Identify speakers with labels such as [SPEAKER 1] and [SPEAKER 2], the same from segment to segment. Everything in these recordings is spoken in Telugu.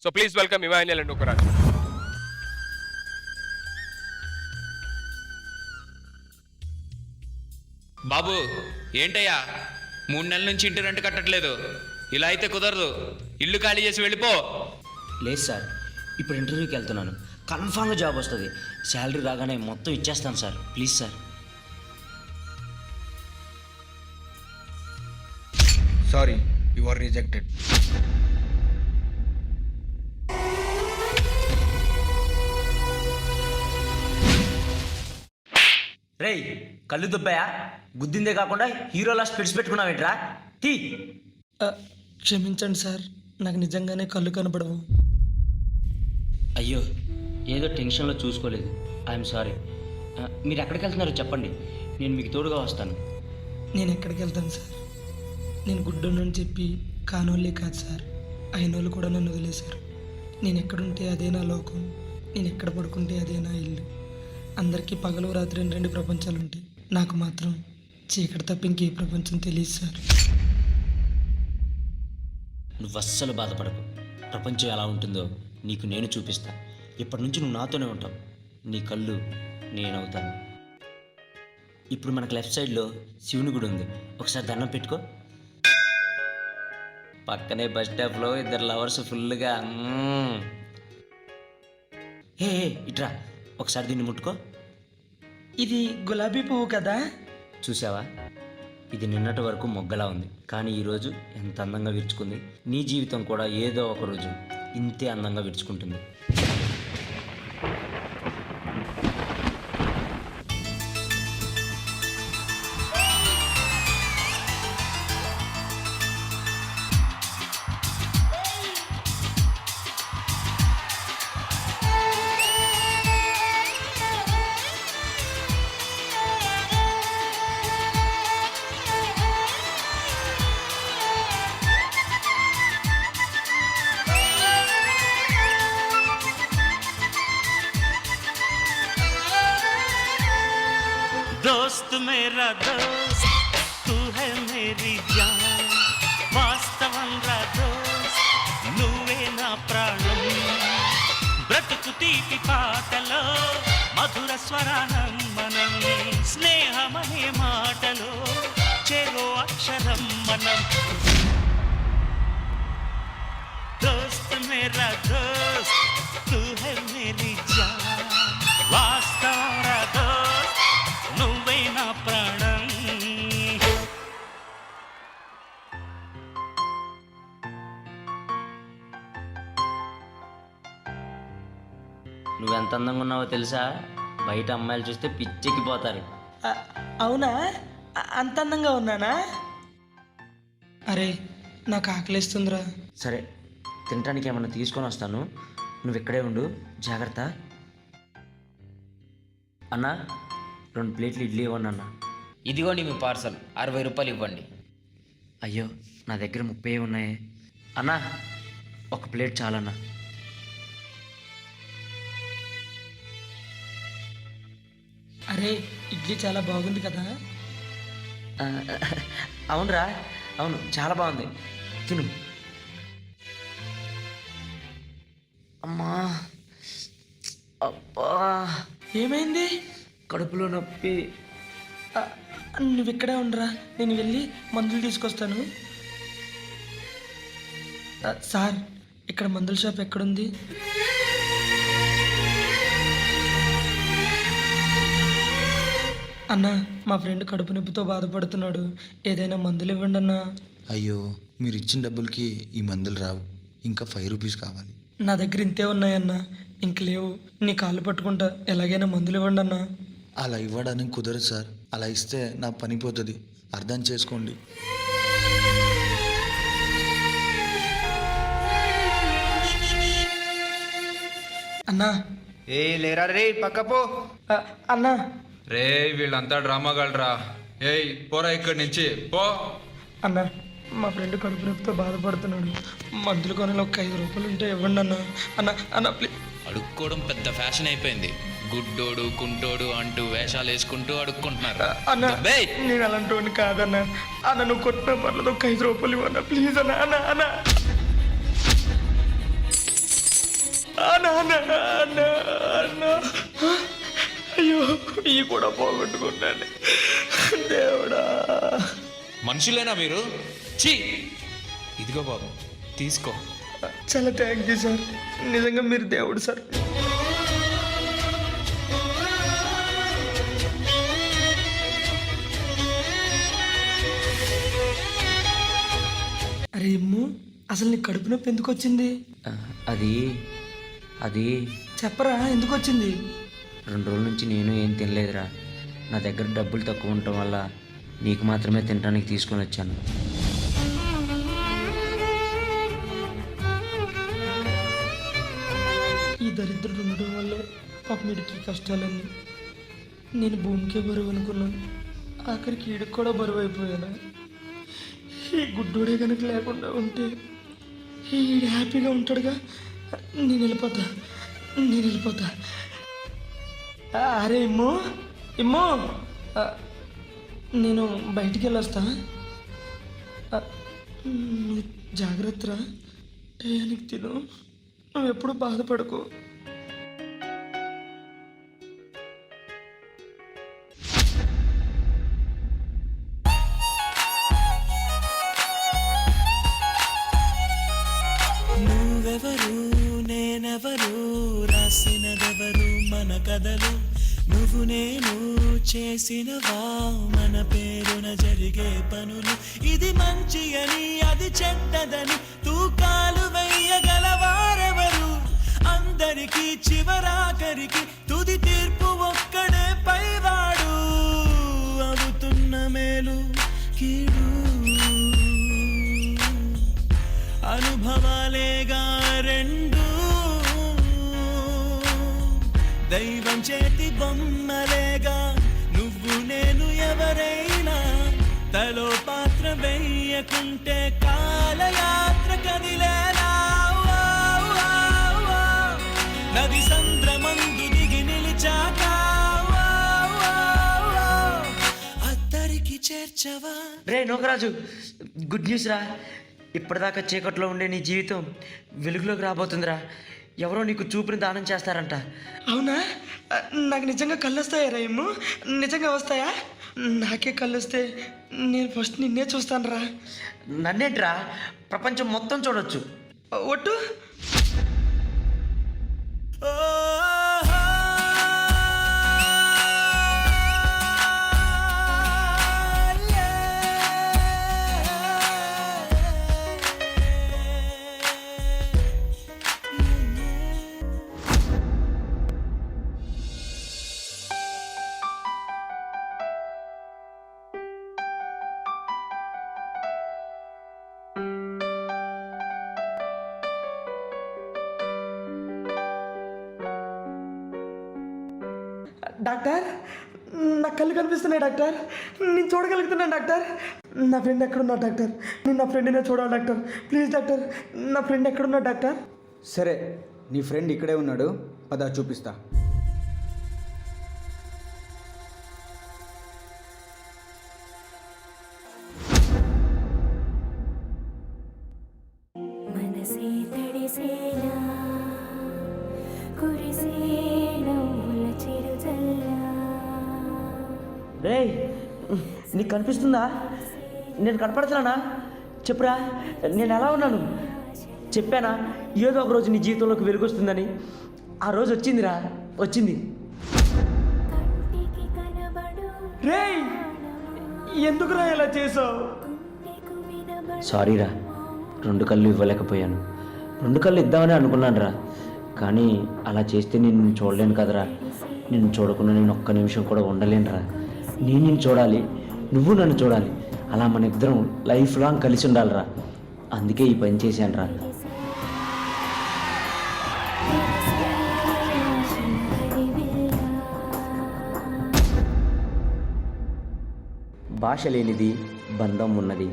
[SPEAKER 1] So please welcome Emmanuel and Nookaraj.
[SPEAKER 2] బాబు ఏంటయ్యా 3 నెలల నుంచి ఇంటి రెంట్ కట్టట్లేదు, ఇలా అయితే కుదరదు, ఇల్లు ఖాళీ చేసి వెళ్ళిపో.
[SPEAKER 3] లేదు సార్, ఇప్పుడు ఇంటర్వ్యూకి వెళ్తున్నాను, కన్ఫామ్గా జాబ్ వస్తుంది, శాలరీ రాగానే మొత్తం ఇచ్చేస్తాను sir, please sir.
[SPEAKER 4] Sorry, you are rejected.
[SPEAKER 3] రేయ్, కళ్ళు దుబ్బాయా? గుద్దిందే కాకుండా హీరోలా స్పెట్స్ పెట్టుకున్నావేంట్రా? తీ.
[SPEAKER 5] క్షమించండి సార్, నాకు నిజంగానే కళ్ళు కనపడవు.
[SPEAKER 3] అయ్యో, ఏదో టెన్షన్లో చూసుకోలేదు, ఐఎమ్ సారీ. మీరు ఎక్కడికి వెళ్తున్నారో చెప్పండి, నేను మీకు తోడుగా వస్తాను.
[SPEAKER 5] నేను ఎక్కడికి వెళ్తాను సార్? నేను గుడ్డున్నని చెప్పి కానోళ్ళే కాదు సార్, అయినోళ్ళు కూడా నన్ను వదిలేశారు. నేను ఎక్కడుంటే అదే నా లోకం, నేను ఎక్కడ పడుకుంటే అదే నా ఇల్లు. అందరికీ పగలు రాత్రి 2 ప్రపంచాలు ఉంటాయి, నాకు మాత్రం చీకటి తప్ప ఇంకే ప్రపంచం తెలియదు సార్.
[SPEAKER 3] నువ్వు అస్సలు బాధపడకు, ప్రపంచం ఎలా ఉంటుందో నీకు నేను చూపిస్తా. ఇప్పటి నుంచి నువ్వు నాతోనే ఉంటావు, నీ కళ్ళు నేనవుతాను. ఇప్పుడు మనకు లెఫ్ట్ సైడ్లో శివుని గుడి ఉంది, ఒకసారి దండం పెట్టుకో. పక్కనే బస్ స్టాప్లో 2 లవర్స్ ఫుల్గా హే ఇట్రా, ఒకసారి దీన్ని ముట్టుకో.
[SPEAKER 5] ఇది గులాబీ పువ్వు కదా?
[SPEAKER 3] చూసావా, ఇది నిన్నటి వరకు మొగ్గలా ఉంది, కానీ ఈరోజు ఎంత అందంగా విరుచుకుంది. నీ జీవితం కూడా ఏదో ఒక రోజు ఇంతే అందంగా విరుచుకుంటుంది.
[SPEAKER 6] दोस्त मेरा दोस्त तू है मेरी जान, వాస్తవంగా దోస్త్ నువ్వే నా ప్రాణం. బ్రతుకు తీపి పాటలో మధుర స్వరానం మనం, స్నేహమనే మాటలో చెరో అక్షరం మనం. దోస్త్ మేరా దోస్త్ తూ హై మేరీ జాన్, వాస్తవంగా దోస్త్ నువ్వే నా ప్రాణం.
[SPEAKER 3] నువ్వెంత అందంగా ఉన్నావో తెలుసా? బయట అమ్మాయిలు చూస్తే పిచ్చెక్కిపోతారు.
[SPEAKER 5] అవునా? అంత అందంగా ఉన్నానా? అరే, నాకు ఆకలిస్తుందిరా.
[SPEAKER 3] సరే, తినడానికి ఏమన్నా తీసుకొని వస్తాను, నువ్వు ఇక్కడే ఉండు, జాగ్రత్త. అన్నా, 2 ప్లేట్లు ఇడ్లీ ఇవ్వండి అన్న.
[SPEAKER 2] ఇదిగోండి మీ పార్సల్, 60 రూపాయలు ఇవ్వండి.
[SPEAKER 3] అయ్యో, నా దగ్గర 30 ఉన్నాయి అన్నా, 1 ప్లేట్ చాలన్నా.
[SPEAKER 5] అరే, ఇడ్లీ చాలా బాగుంది కదా?
[SPEAKER 3] అవునరా, అవును, చాలా బాగుంది, తిను. అమ్మా, అబ్బా,
[SPEAKER 5] ఏమైంది?
[SPEAKER 3] కడుపులో నొప్పి.
[SPEAKER 5] నువ్వు ఇక్కడే ఉండరా, నేను వెళ్ళి మందులు తీసుకొస్తాను. సార్, ఇక్కడ మందుల షాప్ ఎక్కడుంది? అన్నా, మా ఫ్రెండ్ కడుపు నొప్పితో బాధపడుతున్నాడు, ఏదైనా మందులు ఇవ్వండి అన్నా.
[SPEAKER 4] అయ్యో, మీరు ఇచ్చిన డబ్బులకి ఈ మందులు రావు, ఇంకా 5 రూపీస్ కావాలి.
[SPEAKER 5] నా దగ్గర ఇంతే ఉన్నాయన్నా, ఇంక లేవు. నీ కాళ్ళు పట్టుకుంటా, ఎలాగైనా మందులు ఇవ్వండి అన్నా.
[SPEAKER 4] అలా ఇవ్వడానికి కుదరదు సార్, అలా ఇస్తే నా పని పోతుంది, అర్థం చేసుకోండి.
[SPEAKER 5] అన్నా.
[SPEAKER 4] ఏ లేరా రే, పక్కపో.
[SPEAKER 5] అన్నా.
[SPEAKER 7] రే, వీళ్ళంతా డ్రామాగాళ్ళరా. ఏయ్, పోరా ఇక్కడి నుంచి పో.
[SPEAKER 5] అన్నా, మా ఫ్రెండ్ కడుపు నొప్పితో బాధపడుతున్నాడు, మందులు కొనాలి, ఒక 5 రూపాయలు ఉంటే ఇవ్వండి అన్న. అన్న అన్న ప్లీజ్.
[SPEAKER 2] అడుక్కోవడం పెద్ద ఫ్యాషన్ అయిపోయింది, గుడ్డోడు కుంటోడు అంటూ వేషాలు వేసుకుంటూ అడుక్కుంటున్నారు.
[SPEAKER 5] అన్న, నేను అలాంటి వాడిని కాదన్నా. అన్న, నువ్వు కొట్టిన పర్లేదు, ఒక 5 రూపాయలు ఇవ్వన్నా ప్లీజ్ అన్న. అన్న అన్న అయ్యో ఇవి కూడా పోగొట్టుకున్నాను దేవుడా.
[SPEAKER 2] మనుషులేనా మీరు? ఛీ! ఇదిగో బాబు, తీసుకో.
[SPEAKER 5] చాలా థ్యాంక్ యూ సార్, నిజంగా మీరు దేవుడు సార్. అరే ఏమో అసలు నీ కడుపు నొప్పి ఎందుకు వచ్చింది?
[SPEAKER 3] అది
[SPEAKER 5] చెప్పరా ఎందుకు వచ్చింది?
[SPEAKER 3] 2 రోజుల నుంచి నేను ఏం తినలేదురా. నా దగ్గర డబ్బులు తక్కువ ఉండటం వల్ల నీకు మాత్రమే తినడానికి తీసుకొని వచ్చాను.
[SPEAKER 5] ఈ దరిద్రుడు ఉండడం వల్ల పాప మీడికి కష్టాలన్నీ. నేను భూమికే బరువు అనుకున్నాను, ఆఖరికి ఈడికి కూడా బరువు అయిపోయాను. ఈ గుడ్డోడే కనుక లేకుండా ఉంటే ఈడు హ్యాపీగా ఉంటాడుగా. నేను వెళ్ళిపోతా. అరే ఇమ్మో నేను బయటికి వెళ్ళొస్తా. నువ్వు జాగ్రత్తరా, టయానికి తిను, నువ్వు ఎప్పుడు బాధపడకు.
[SPEAKER 6] నువ్వెవరు నేనెవరు, రాసినదెవరు మన కథలు, నువ్వు నేను చేసినవా మన పేరున జరిగే పనులు. ఇది మంచి అని అది చెడ్డదని తూకాలు వెయ్యగలవారెవరు, అందరికీ చివరాఖరికి తుది తీర్పు ఒక్కడే పైవాడు. అవుతున్న మేలు కీడు అనుభవాలేగా రెండు, దైవం చేతి బొమ్మలేగా నువ్వు నేను ఎవరైనా. తలో పాత్ర వెయ్యకుంటే కాలయాత్ర కదిలేలా. నది సంద్రమందు దిగి నిలిచాక అద్దరికి చేర్చవా.
[SPEAKER 3] రే నోకరాజు, గుడ్ న్యూస్ రా. ఇప్పటిదాకా చీకట్లో ఉండే నీ జీవితం వెలుగులోకి రాబోతుందిరా. ఎవరో నీకు చూపుని దానం చేస్తారంట.
[SPEAKER 5] అవునా? నాకు నిజంగా కళ్ళు వస్తాయా రేము? నిజంగా వస్తాయా? నాకే కళ్ళు వస్తే నేను ఫస్ట్ నిన్నే చూస్తాను రా.
[SPEAKER 3] నన్నేంట్రా, ప్రపంచం మొత్తం చూడొచ్చు.
[SPEAKER 5] ఒట్టు. డాక్టర్, నా కళ్ళు కనిపిస్తున్నాయి డాక్టర్, నేను చూడగలుగుతున్నాను డాక్టర్. నా ఫ్రెండ్ ఎక్కడున్నా డాక్టర్? నేను నా ఫ్రెండ్నే చూడాలి డాక్టర్, ప్లీజ్ డాక్టర్. నా ఫ్రెండ్ ఎక్కడున్నా డాక్టర్?
[SPEAKER 1] సరే, నీ ఫ్రెండ్ ఇక్కడే ఉన్నాడు, పద చూపిస్తా.
[SPEAKER 8] మనసే తడిసేలా కురిసేలా చిరుజల్లా.
[SPEAKER 3] రే, నీకు కనిపిస్తుందా? నేను కనపడుతున్నానా? చెప్పురా, నేను ఎలా ఉన్నాను? చెప్పానా ఏదో ఒక రోజు నీ జీవితంలోకి వెలుగొస్తుందని? ఆ రోజు వచ్చిందిరా, వచ్చింది.
[SPEAKER 8] కంటికి కనబడు
[SPEAKER 5] రే, ఎందుకురా ఇలా చేసావు?
[SPEAKER 8] గుండెకు వినబడు
[SPEAKER 3] సారీరా, 2 కళ్ళు ఇవ్వలేకపోయాను. 2 కళ్ళు ఇద్దామని అనుకున్నాను రా, కానీ అలా చేస్తే నేను చూడలేను కదరా. నిన్ను చూడకుండా నేను ఒక్క నిమిషం కూడా ఉండలేనురా. నేను నిన్ను చూడాలి, నువ్వు నన్ను చూడాలి. అలా మన ఇద్దరం లైఫ్ లాంగ్ కలిసి ఉండాలిరా. అందుకే ఈ పని చేశాను రా. భాష లేనిది బంధం ఉన్నది.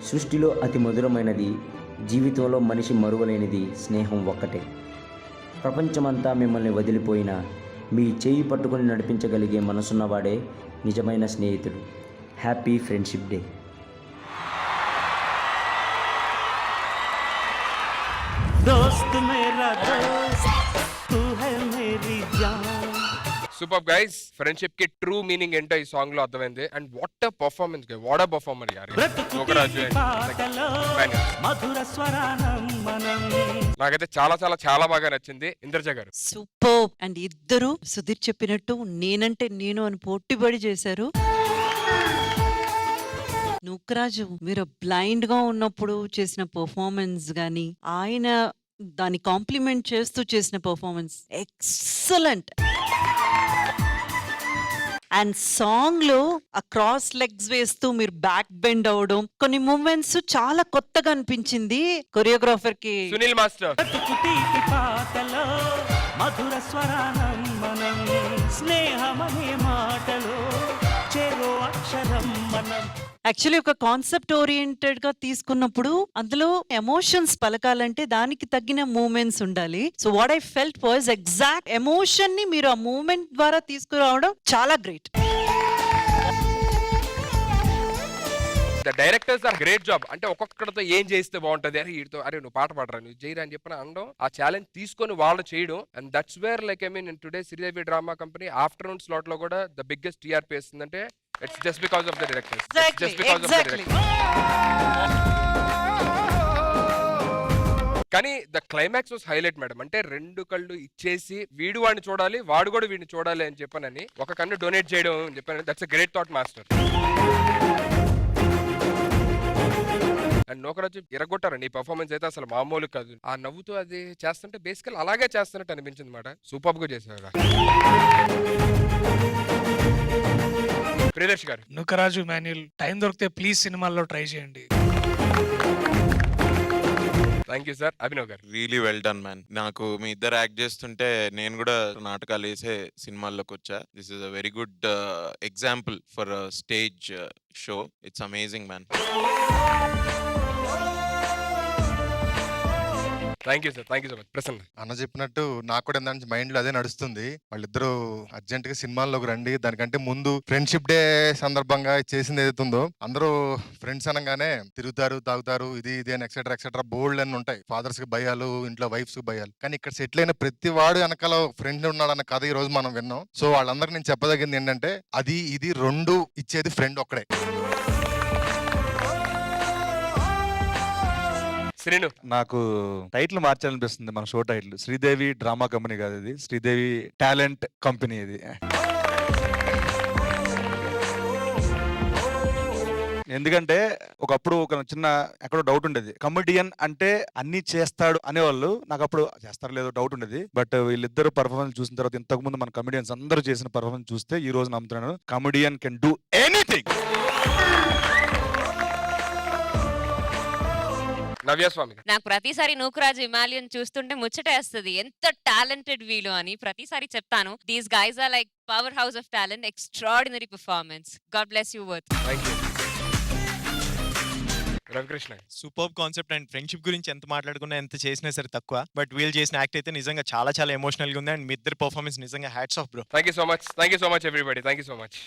[SPEAKER 3] సృష్టిలో అతి మధురమైనది, జీవితంలో మనిషి మరువలేనిది స్నేహం ఒక్కటే. ప్రపంచమంతా మిమ్మల్ని వదిలిపోయినా మీ చేయి పట్టుకొని నడిపించగలిగే మనసున్నవాడే నిజమైన స్నేహితుడు. Happy friendship day.
[SPEAKER 6] दोस्त मेरा दोस्त तू है मेरी जान
[SPEAKER 9] సూపర్ గైస్ ఫ్రెండ్షిప్ కి ట్రూ మీనింగ్ ఏంటో ఈ సాంగ్ లో అర్థమైంది and what performance what performer యార్ నూకరాజు
[SPEAKER 6] మధుర స్వరానం మనం
[SPEAKER 9] నాకైతే చాలా చాలా చాలా బాగా నచ్చింది. ఇంద్రజ గారు
[SPEAKER 10] సూపర్. అండ్ ఇద్దరు సుధీర్ చెప్పినట్టు నేనంటే నేను అని పోటీపడి చేశారు. నూకరాజు మీరు బ్లైండ్ గా ఉన్నప్పుడు చేసిన పర్ఫార్మెన్స్ గాని ఆయన దాన్ని కాంప్లిమెంట్ చేస్తూ చేసిన పర్ఫార్మెన్స్ ఎక్సలెంట్. అండ్ సాంగ్ లో ఆ క్రాస్ లెగ్స్ వేస్తూ మీరు బ్యాక్ బెండ్ అవడం కొన్ని మూమెంట్స్ చాలా కొత్తగా అనిపించింది కొరియోగ్రాఫర్ కి.
[SPEAKER 9] సునీల్ మాస్టర్
[SPEAKER 6] తీపి పాటలో మధుర స్వరానం మనం స్నేహమనే మాటలో చెరో అక్షరం మనం.
[SPEAKER 10] యాక్చువల్లీ ఒక కాన్సెప్ట్ ఓరియంటెడ్ గా తీసుకున్నప్పుడు అందులో ఎమోషన్స్ పలకాలంటే దానికి తగ్గిన మూమెంట్స్ ఉండాలి. So what I felt was exact emotion ని మీరు ఆ మూమెంట్ ద్వారా తీసుకురావడం చాలా great.
[SPEAKER 9] The directors are great job. అంటే ఒక్కొక్కరితో ఏం చేస్తే బాగుంటది, అరే వీటితో అరే నువ్వు పాట పాడరా నువ్వు చేయరా అని చెప్పిన అనడం, ఆ ఛాలెంజ్ తీసుకొని వాళ్ళు చేయడం. And that's where like I mean today Sridevi drama company afternoon slot లో కూడా ద బిగ్గెస్ట్ టీఆర్పీ ఇస్తుందంటే it's just because of the directors. Just because of the directors. కానీ the climax was highlight madam. అంటే రెండు కళ్ళు ఇచ్చేసి వీడు వాడిని చూడాలి వాడు కూడా వీడిని చూడాలి అని చెప్పానని ఒక కన్ను డొనేట్ చేయడం అని చెప్పాను. That's a great thought master. And Nookaraju ఎరగొట్టారండి. ఈ పర్ఫార్మెన్స్ అయితే అసలు మామూలు కాదు. ఆ నవ్వుతూ అది చేస్తుంటే బేసికల్ అలాగే చేస్తున్నట్టు అనిపించింది మాట. సూపర్ గా చేశారు. ప్రియదర్శి గారు
[SPEAKER 5] నూకరాజు మాన్యుల్ టైం దొరికితే ప్లీజ్ సినిమాల్లో ట్రై చేయండి.
[SPEAKER 9] Thank you sir. Abhinav garu
[SPEAKER 11] really well done man. నాకు మీ ఇద్దరు యాక్ట్ చేస్తుంటే నేను కూడా నాటకాలు వేసే సినిమాల్లోకి వచ్చా. This is a very good example for stage show. It's amazing man.
[SPEAKER 9] Thank you sir. Thank you so much. Prasanna
[SPEAKER 12] అన్న చెప్పినట్టు నాకు కూడా ఏంటంటే మైండ్ లో అదే నడుస్తుంది. వాళ్ళిద్దరూ అర్జెంట్ గా సినిమాల్లోకి రండి. దానికంటే ముందు ఫ్రెండ్షిప్ డే సందర్భంగా చేసింది ఏదైతుందో, అందరూ ఫ్రెండ్స్ అనగానే తిరుగుతారు తాగుతారు ఇది ఇది అని ఎక్సెట్రా ఎక్సెట్రా బోల్డ్ అని ఉంటాయి. ఫాదర్స్ కి భయాలు, ఇంట్లో వైఫ్స్ కి భయాలు. కానీ ఇక్కడ సెటిల్ అయిన ప్రతి వాడు వెనకాల ఫ్రెండ్ ఉన్నాడన్న కథ ఈ రోజు మనం విన్నాం. సో వాళ్ళందరికీ నేను చెప్పదగింది ఏంటంటే అది ఇది రెండు ఇచ్చేది ఫ్రెండ్ ఒక్కడే.
[SPEAKER 9] శ్రీను
[SPEAKER 13] నాకు టైటిల్ మార్చాలనిపిస్తుంది. మన show title Sridevi drama company కాదు, ఇది శ్రీదేవి టాలెంట్ కంపెనీ. ఇది ఎందుకంటే ఒకప్పుడు ఒక చిన్న ఎక్కడో డౌట్ ఉండేది, కమెడియన్ అంటే అన్ని చేస్తాడు అనేవాళ్ళు. నాకు అప్పుడు చేస్తారో లేదో డౌట్ ఉండేది. బట్ వీళ్ళిద్దరు పర్ఫార్మెన్స్ చూసిన తర్వాత, ఇంతకు ముందు మన కమెడియన్స్ అందరూ చేసిన పర్ఫార్మెన్స్ చూస్తే ఈ రోజు నమ్ముతున్నాను comedian can do anything.
[SPEAKER 9] Navya Swamy
[SPEAKER 14] నాకు ప్రతిసారి నూకరాజు హిమాలయన్ చూస్తుంటే ముచ్చటేస్తుంది, ఎంత టాలెంటెడ్ వీలు అని ప్రతిసారి చెప్తాను. These guys are like power house of talent. Extraordinary performance. God bless you both.
[SPEAKER 9] Thank you. Ravikrishna
[SPEAKER 15] super concept. And friendship గురించి ఎంత మాట్లాడుకున్నా ఎంత చేసినా సరే తక్కువ. బట్ వీళ్ళు చేసిన యాక్ట్ అయితే నిజంగా చాలా చాలా ఎమోషనల్ గా ఉంది. అండ్ మీ ఇద్దరు పర్ఫార్మెన్స్ నిజంగా hats off bro.
[SPEAKER 9] Thank you so much. Thank you so much everybody. Thank you so much.